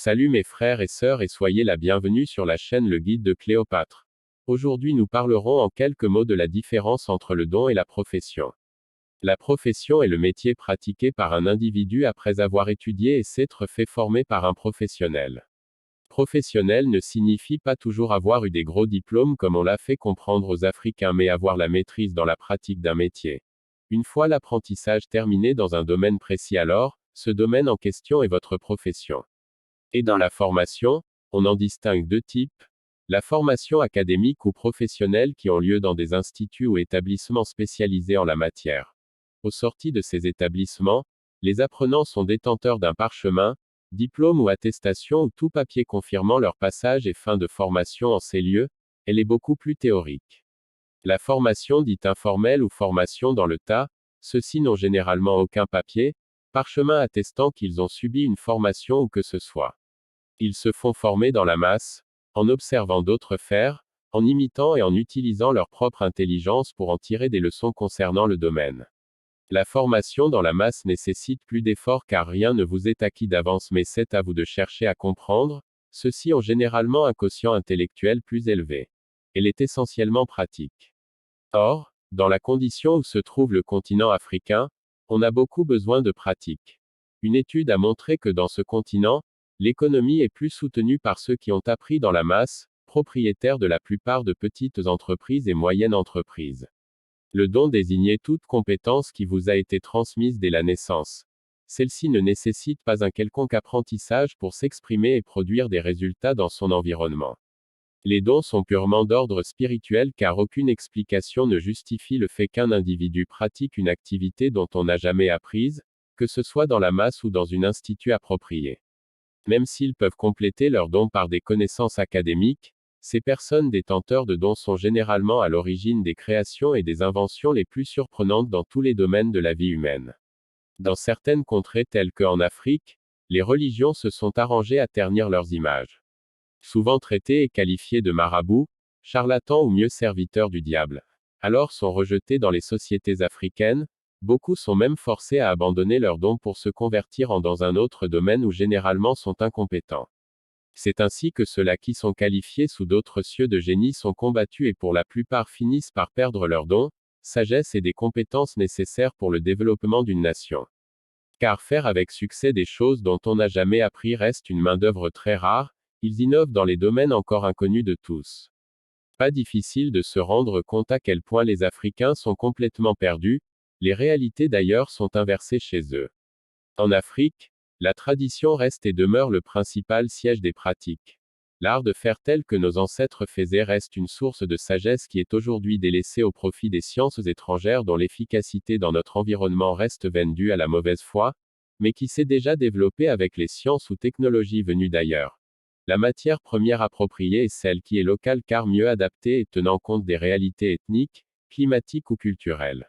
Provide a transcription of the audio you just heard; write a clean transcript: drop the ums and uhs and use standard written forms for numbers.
Salut mes frères et sœurs et soyez la bienvenue sur la chaîne Le Guide de Cléopâtre. Aujourd'hui nous parlerons en quelques mots de la différence entre le don et la profession. La profession est le métier pratiqué par un individu après avoir étudié et s'être fait former par un professionnel. Professionnel ne signifie pas toujours avoir eu des gros diplômes comme on l'a fait comprendre aux Africains, mais avoir la maîtrise dans la pratique d'un métier. Une fois l'apprentissage terminé dans un domaine précis, alors, ce domaine en question est votre profession. Et dans la formation, on en distingue deux types. La formation académique ou professionnelle qui ont lieu dans des instituts ou établissements spécialisés en la matière. Aux sorties de ces établissements, les apprenants sont détenteurs d'un parchemin, diplôme ou attestation ou tout papier confirmant leur passage et fin de formation en ces lieux. Elle est beaucoup plus théorique. La formation dite informelle ou formation dans le tas, ceux-ci n'ont généralement aucun papier, parchemin attestant qu'ils ont subi une formation ou que ce soit. Ils se font former dans la masse, en observant d'autres faire, en imitant et en utilisant leur propre intelligence pour en tirer des leçons concernant le domaine. La formation dans la masse nécessite plus d'efforts car rien ne vous est acquis d'avance, mais c'est à vous de chercher à comprendre. Ceux-ci ont généralement un quotient intellectuel plus élevé. Elle est essentiellement pratique. Or, dans la condition où se trouve le continent africain, on a beaucoup besoin de pratique. Une étude a montré que dans ce continent, l'économie est plus soutenue par ceux qui ont appris dans la masse, propriétaires de la plupart de petites entreprises et moyennes entreprises. Le don désignait toute compétence qui vous a été transmise dès la naissance. Celle-ci ne nécessite pas un quelconque apprentissage pour s'exprimer et produire des résultats dans son environnement. Les dons sont purement d'ordre spirituel car aucune explication ne justifie le fait qu'un individu pratique une activité dont on n'a jamais apprise, que ce soit dans la masse ou dans un institut approprié. Même s'ils peuvent compléter leurs dons par des connaissances académiques, ces personnes détenteurs de dons sont généralement à l'origine des créations et des inventions les plus surprenantes dans tous les domaines de la vie humaine. Dans certaines contrées telles qu'en Afrique, les religions se sont arrangées à ternir leurs images. Souvent traités et qualifiés de marabouts, charlatans ou mieux serviteurs du diable. Alors sont rejetés dans les sociétés africaines. Beaucoup sont même forcés à abandonner leurs dons pour se convertir dans un autre domaine où généralement sont incompétents. C'est ainsi que ceux-là qui sont qualifiés sous d'autres cieux de génie sont combattus et pour la plupart finissent par perdre leurs dons, sagesse et des compétences nécessaires pour le développement d'une nation. Car faire avec succès des choses dont on n'a jamais appris reste une main-d'œuvre très rare, ils innovent dans les domaines encore inconnus de tous. Pas difficile de se rendre compte à quel point les Africains sont complètement perdus. Les réalités d'ailleurs sont inversées chez eux. En Afrique, la tradition reste et demeure le principal siège des pratiques. L'art de faire tel que nos ancêtres faisaient reste une source de sagesse qui est aujourd'hui délaissée au profit des sciences étrangères dont l'efficacité dans notre environnement reste vaine due à la mauvaise foi, mais qui s'est déjà développée avec les sciences ou technologies venues d'ailleurs. La matière première appropriée est celle qui est locale car mieux adaptée et tenant compte des réalités ethniques, climatiques ou culturelles.